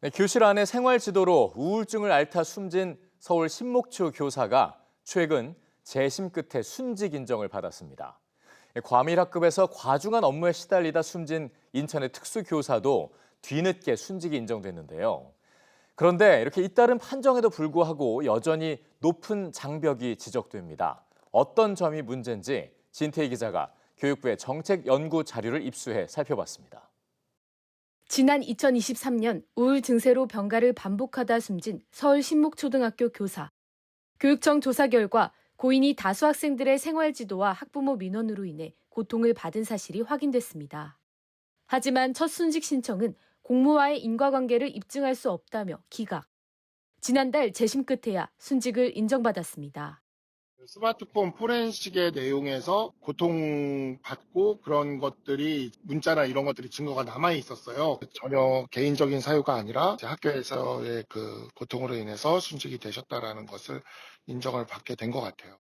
네, 교실 안의 생활 지도로 우울증을 앓다 숨진 서울 신목초 교사가 최근 재심 끝에 순직 인정을 받았습니다. 과밀학급에서 과중한 업무에 시달리다 숨진 인천의 특수교사도 뒤늦게 순직이 인정됐는데요. 그런데 이렇게 잇따른 판정에도 불구하고 여전히 높은 장벽이 지적됩니다. 어떤 점이 문제인지 진태희 기자가 교육부의 정책 연구 자료를 입수해 살펴봤습니다. 지난 2023년 우울 증세로 병가를 반복하다 숨진 서울 신목초등학교 교사. 교육청 조사 결과 고인이 다수 학생들의 생활 지도와 학부모 민원으로 인해 고통을 받은 사실이 확인됐습니다. 하지만 첫 순직 신청은 공무와의 인과관계를 입증할 수 없다며 기각. 지난달 재심 끝에야 순직을 인정받았습니다. 스마트폰 포렌식의 내용에서 고통받고 그런 것들이 문자나 이런 것들이 증거가 남아 있었어요. 전혀 개인적인 사유가 아니라 학교에서의 그 고통으로 인해서 순직이 되셨다라는 것을 인정을 받게 된 것 같아요.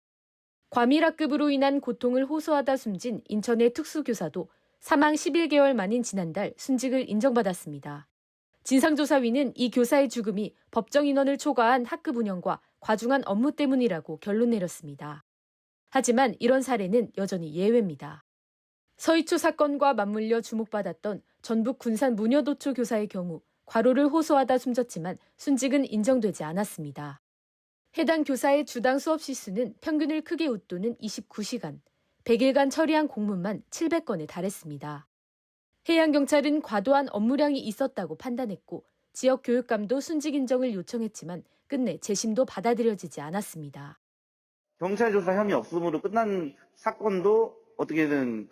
과밀학급으로 인한 고통을 호소하다 숨진 인천의 특수교사도 사망 11개월 만인 지난달 순직을 인정받았습니다. 진상조사위는 이 교사의 죽음이 법정 인원을 초과한 학급 운영과 과중한 업무 때문이라고 결론 내렸습니다. 하지만 이런 사례는 여전히 예외입니다. 서희초 사건과 맞물려 주목받았던 전북 군산 무녀도초 교사의 경우 과로를 호소하다 숨졌지만 순직은 인정되지 않았습니다. 해당 교사의 주당 수업 시수는 평균을 크게 웃도는 29시간, 100일간 처리한 공문만 700건에 달했습니다. 해양경찰은 과도한 업무량이 있었다고 판단했고 지역교육감도 순직 인정을 요청했지만 끝내 재심도 받아들여지지 않았습니다. 경찰 조사 혐의 없음으로 끝난 사건도 어떻게든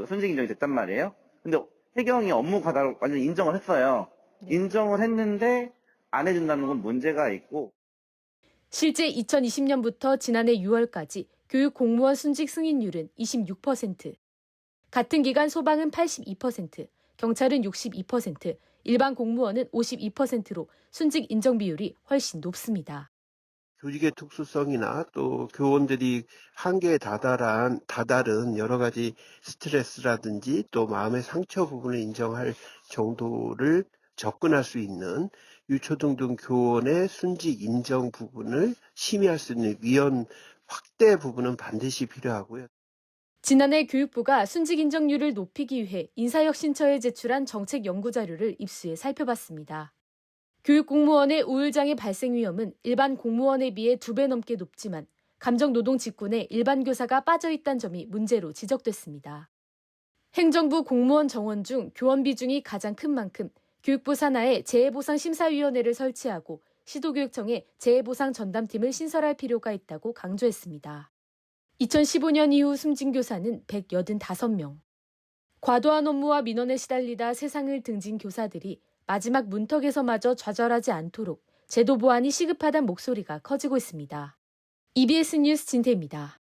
순직 인정이 됐단 말이에요. 근데 해경이 업무 과다로 완전 인정을 했어요. 인정을 했는데 안 해준다는 건 문제가 있고. 실제 2020년부터 지난해 6월까지 교육 공무원 순직 승인율은 26%, 같은 기간 소방은 82%, 경찰은 62%, 일반 공무원은 52%로 순직 인정 비율이 훨씬 높습니다. 조직의 특수성이나 또 교원들이 한계에 다다른 여러 가지 스트레스라든지 또 마음의 상처 부분을 인정할 정도를 접근할 수 있는 유초등등 교원의 순직 인정 부분을 심의할 수 있는 위원 확대 부분은 반드시 필요하고요. 지난해 교육부가 순직 인정률을 높이기 위해 인사혁신처에 제출한 정책 연구 자료를 입수해 살펴봤습니다. 교육 공무원의 우울장애 발생 위험은 일반 공무원에 비해 2배 넘게 높지만 감정노동 직군에 일반 교사가 빠져있다는 점이 문제로 지적됐습니다. 행정부 공무원 정원 중 교원 비중이 가장 큰 만큼 교육부 산하에 재해보상심사위원회를 설치하고 시도교육청에 재해보상 전담팀을 신설할 필요가 있다고 강조했습니다. 2015년 이후 숨진 교사는 185명. 과도한 업무와 민원에 시달리다 세상을 등진 교사들이 마지막 문턱에서마저 좌절하지 않도록 제도 보완이 시급하다는 목소리가 커지고 있습니다. EBS 뉴스 진태입니다.